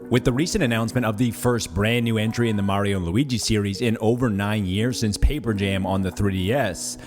With the recent announcement of the first brand new entry in the Mario and Luigi series in over 9 years since Paper Jam on the 3DS,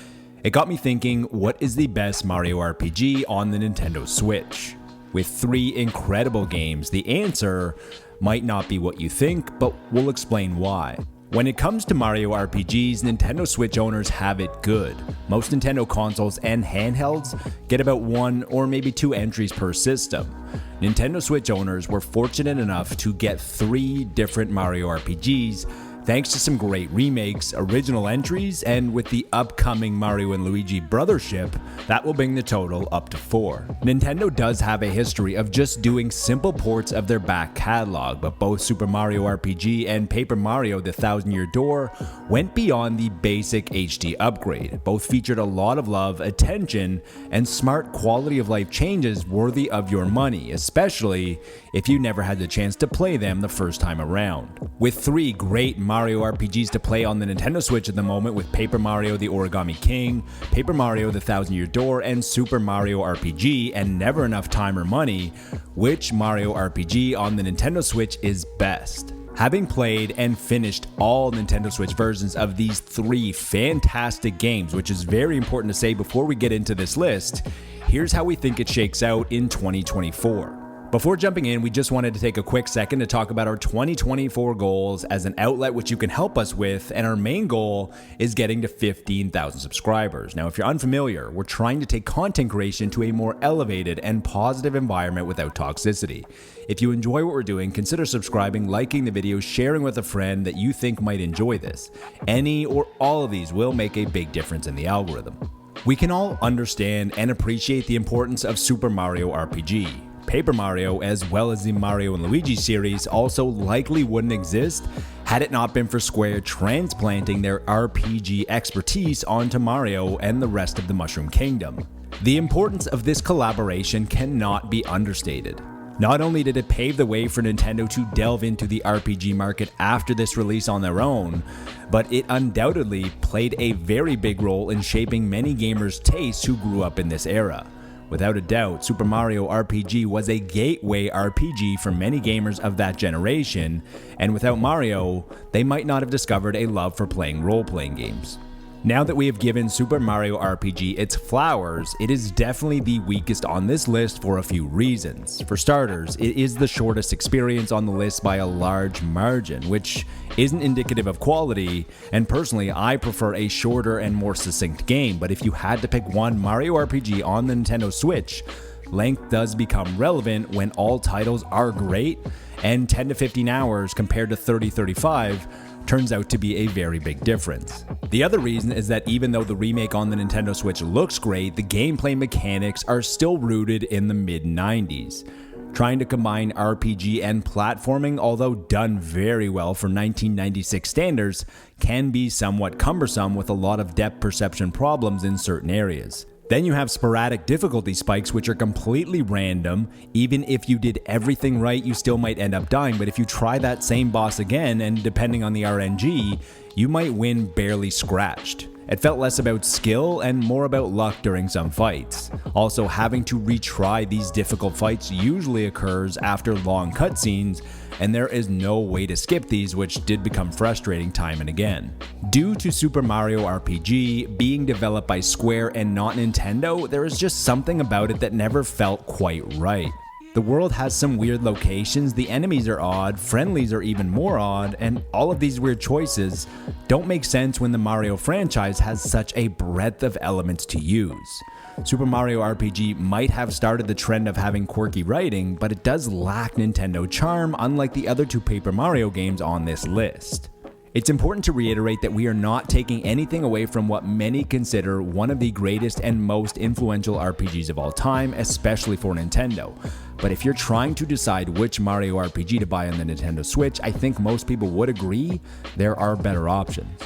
it got me thinking, what is the best Mario RPG on the Nintendo Switch? With 3 incredible games, the answer might not be what you think, but we'll explain why. When it comes to Mario RPGs, Nintendo Switch owners have it good. Most Nintendo consoles and handhelds get about 1 or maybe 2 entries per system. Nintendo Switch owners were fortunate enough to get 3 different Mario RPGs thanks to some great remakes, original entries, and with the upcoming Mario and Luigi Brothership, that will bring the total up to 4. Nintendo does have a history of just doing simple ports of their back catalog, but both Super Mario RPG and Paper Mario: The Thousand-Year Door went beyond the basic HD upgrade. Both featured a lot of love, attention, and smart quality of life changes worthy of your money, especially if you never had the chance to play them the first time around. With 3 great Mario RPGs to play on the Nintendo Switch at the moment with Paper Mario: The Origami King, Paper Mario: The Thousand-Year Door, and Super Mario RPG, and never enough time or money, which Mario RPG on the Nintendo Switch is best? Having played and finished all Nintendo Switch versions of these 3 fantastic games, which is very important to say before we get into this list, here's how we think it shakes out in 2024. Before jumping in, we just wanted to take a quick second to talk about our 2024 goals as an outlet which you can help us with, and our main goal is getting to 15,000 subscribers. Now, if you're unfamiliar, we're trying to take content creation to a more elevated and positive environment without toxicity. If you enjoy what we're doing, consider subscribing, liking the video, sharing with a friend that you think might enjoy this. Any or all of these will make a big difference in the algorithm. We can all understand and appreciate the importance of Super Mario RPG. Paper Mario, as well as the Mario and Luigi series, also likely wouldn't exist had it not been for Square transplanting their RPG expertise onto Mario and the rest of the Mushroom Kingdom. The importance of this collaboration cannot be understated. Not only did it pave the way for Nintendo to delve into the RPG market after this release on their own, but it undoubtedly played a very big role in shaping many gamers' tastes who grew up in this era. Without a doubt, Super Mario RPG was a gateway RPG for many gamers of that generation, and without Mario, they might not have discovered a love for playing role-playing games. Now that we have given Super Mario RPG its flowers, it is definitely the weakest on this list for a few reasons. For starters, it is the shortest experience on the list by a large margin, which isn't indicative of quality, and personally, I prefer a shorter and more succinct game, but if you had to pick one Mario RPG on the Nintendo Switch, length does become relevant when all titles are great, and 10 to 15 hours compared to 30-35 turns out to be a very big difference. The other reason is that even though the remake on the Nintendo Switch looks great, the gameplay mechanics are still rooted in the mid-90s. Trying to combine RPG and platforming, although done very well for 1996 standards, can be somewhat cumbersome with a lot of depth perception problems in certain areas. Then you have sporadic difficulty spikes which are completely random. Even if you did everything right, you still might end up dying, but if you try that same boss again, and depending on the RNG, you might win barely scratched. It felt less about skill and more about luck during some fights. Also, having to retry these difficult fights usually occurs after long cutscenes, and there is no way to skip these, which did become frustrating time and again. Due to Super Mario RPG being developed by Square and not Nintendo, there is just something about it that never felt quite right. The world has some weird locations, the enemies are odd, friendlies are even more odd, and all of these weird choices don't make sense when the Mario franchise has such a breadth of elements to use. Super Mario RPG might have started the trend of having quirky writing, but it does lack Nintendo charm, unlike the other 2 Paper Mario games on this list. It's important to reiterate that we are not taking anything away from what many consider one of the greatest and most influential RPGs of all time, especially for Nintendo. But if you're trying to decide which Mario RPG to buy on the Nintendo Switch, I think most people would agree there are better options.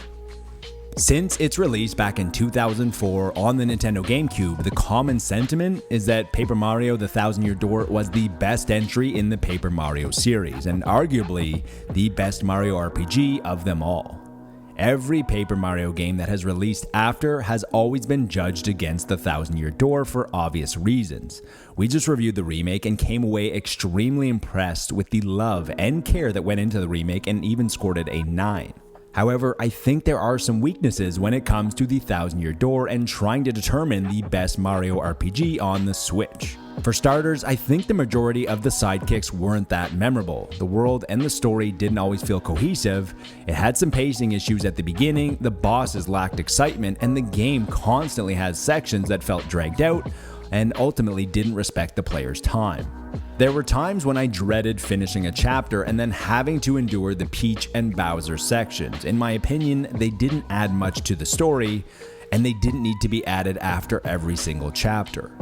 Since its release back in 2004 on the Nintendo GameCube, the common sentiment is that Paper Mario: The Thousand-Year Door was the best entry in the Paper Mario series, and arguably the best Mario RPG of them all. Every Paper Mario game that has released after has always been judged against the Thousand Year Door for obvious reasons. We just reviewed the remake and came away extremely impressed with the love and care that went into the remake and even scored it a 9. However, I think there are some weaknesses when it comes to the Thousand Year Door and trying to determine the best Mario RPG on the Switch. For starters, I think the majority of the sidekicks weren't that memorable. The world and the story didn't always feel cohesive, it had some pacing issues at the beginning, the bosses lacked excitement, and the game constantly has sections that felt dragged out and ultimately didn't respect the player's time. There were times when I dreaded finishing a chapter and then having to endure the Peach and Bowser sections. In my opinion, they didn't add much to the story, and they didn't need to be added after every single chapter.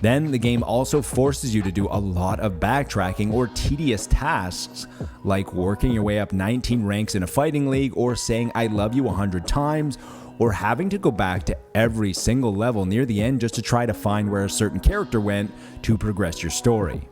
Then the game also forces you to do a lot of backtracking or tedious tasks, like working your way up 19 ranks in a fighting league, or saying I love you 100 times, or having to go back to every single level near the end just to try to find where a certain character went to progress your story.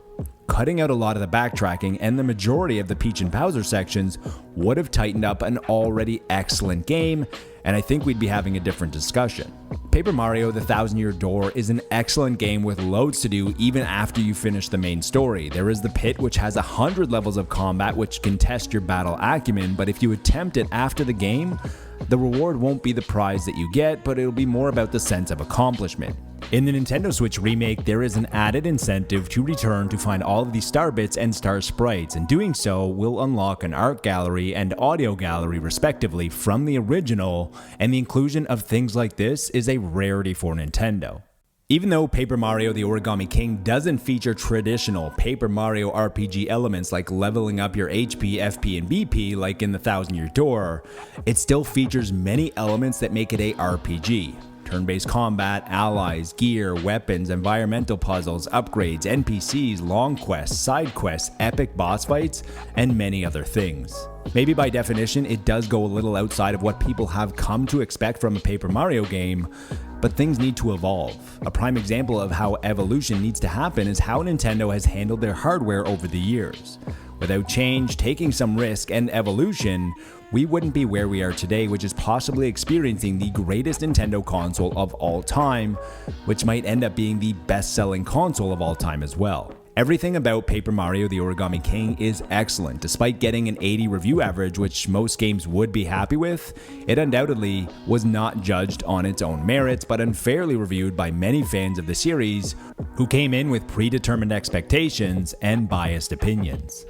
Cutting out a lot of the backtracking and the majority of the Peach and Bowser sections would have tightened up an already excellent game, and I think we'd be having a different discussion. Paper Mario: The Thousand Year Door is an excellent game with loads to do even after you finish the main story. There is the pit, which has 100 levels of combat which can test your battle acumen, but if you attempt it after the game, the reward won't be the prize that you get, but it'll be more about the sense of accomplishment. In the Nintendo Switch remake, there is an added incentive to return to find all of the star bits and star sprites, and doing so will unlock an art gallery and audio gallery respectively from the original, and the inclusion of things like this is a rarity for Nintendo. Even though Paper Mario: The Origami King doesn't feature traditional Paper Mario RPG elements like leveling up your HP, FP, and BP like in the Thousand Year Door, it still features many elements that make it a RPG. Turn-based combat, allies, gear, weapons, environmental puzzles, upgrades, NPCs, long quests, side quests, epic boss fights, and many other things. Maybe by definition, it does go a little outside of what people have come to expect from a Paper Mario game, but things need to evolve. A prime example of how evolution needs to happen is how Nintendo has handled their hardware over the years. Without change, taking some risk, and evolution, we wouldn't be where we are today, which is possibly experiencing the greatest Nintendo console of all time, which might end up being the best-selling console of all time as well. Everything about Paper Mario: The Origami King is excellent. Despite getting an 80 review average, which most games would be happy with, it undoubtedly was not judged on its own merits, but unfairly reviewed by many fans of the series who came in with predetermined expectations and biased opinions.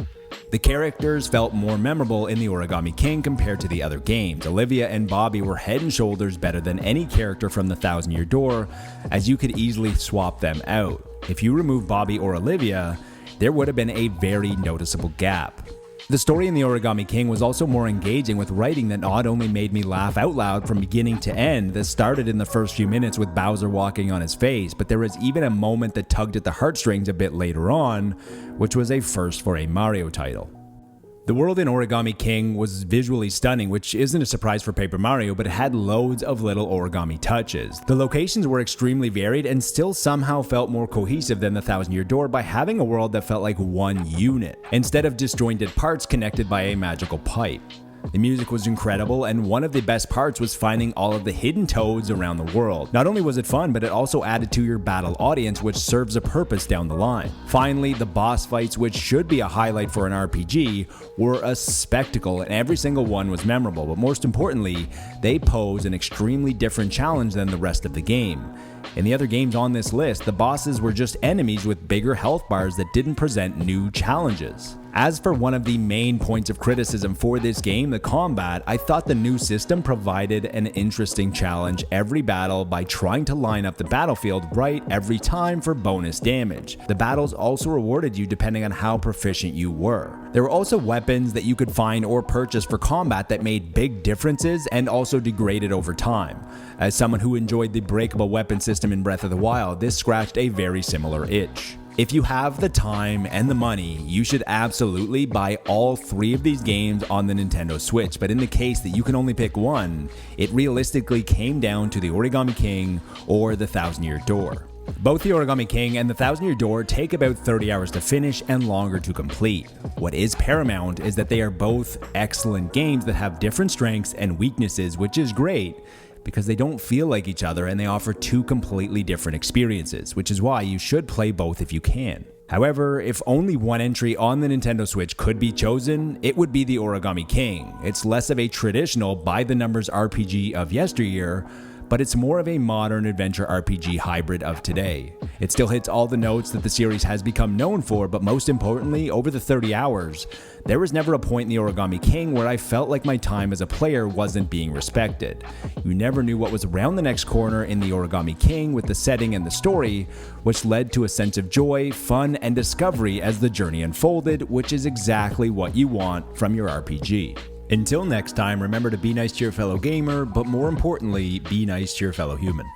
The characters felt more memorable in The Origami King compared to the other games. Olivia and Bobby were head and shoulders better than any character from the Thousand Year Door, as you could easily swap them out. If you remove Bobby or Olivia, there would have been a very noticeable gap. The story in The Origami King was also more engaging, with writing that not only made me laugh out loud from beginning to end. This started in the first few minutes with Bowser walking on his face, but there was even a moment that tugged at the heartstrings a bit later on, which was a first for a Mario title. The world in Origami King was visually stunning, which isn't a surprise for Paper Mario, but it had loads of little origami touches. The locations were extremely varied and still somehow felt more cohesive than the Thousand Year Door by having a world that felt like one unit, instead of disjointed parts connected by a magical pipe. The music was incredible, and one of the best parts was finding all of the hidden toads around the world. Not only was it fun, but it also added to your battle audience, which serves a purpose down the line. Finally, the boss fights, which should be a highlight for an RPG, were a spectacle, and every single one was memorable, but most importantly, they pose an extremely different challenge than the rest of the game. In the other games on this list, the bosses were just enemies with bigger health bars that didn't present new challenges. As for one of the main points of criticism for this game, the combat, I thought the new system provided an interesting challenge every battle by trying to line up the battlefield right every time for bonus damage. The battles also rewarded you depending on how proficient you were. There were also weapons that you could find or purchase for combat that made big differences and also degraded over time. As someone who enjoyed the breakable weapon system in Breath of the Wild, this scratched a very similar itch. If you have the time and the money, you should absolutely buy all 3 of these games on the Nintendo Switch, but in the case that you can only pick one, it realistically came down to The Origami King or The Thousand Year Door. Both the Origami King and the Thousand Year Door take about 30 hours to finish and longer to complete. What is paramount is that they are both excellent games that have different strengths and weaknesses, which is great because they don't feel like each other and they offer two completely different experiences, which is why you should play both if you can. However, if only one entry on the Nintendo Switch could be chosen, it would be the Origami King. It's less of a traditional by-the-numbers RPG of yesteryear, but it's more of a modern adventure RPG hybrid of today. It still hits all the notes that the series has become known for, but most importantly, over the 30 hours, there was never a point in the Origami King where I felt like my time as a player wasn't being respected. You never knew what was around the next corner in the Origami King with the setting and the story, which led to a sense of joy, fun, and discovery as the journey unfolded, which is exactly what you want from your RPG. Until next time, remember to be nice to your fellow gamer, but more importantly, be nice to your fellow human.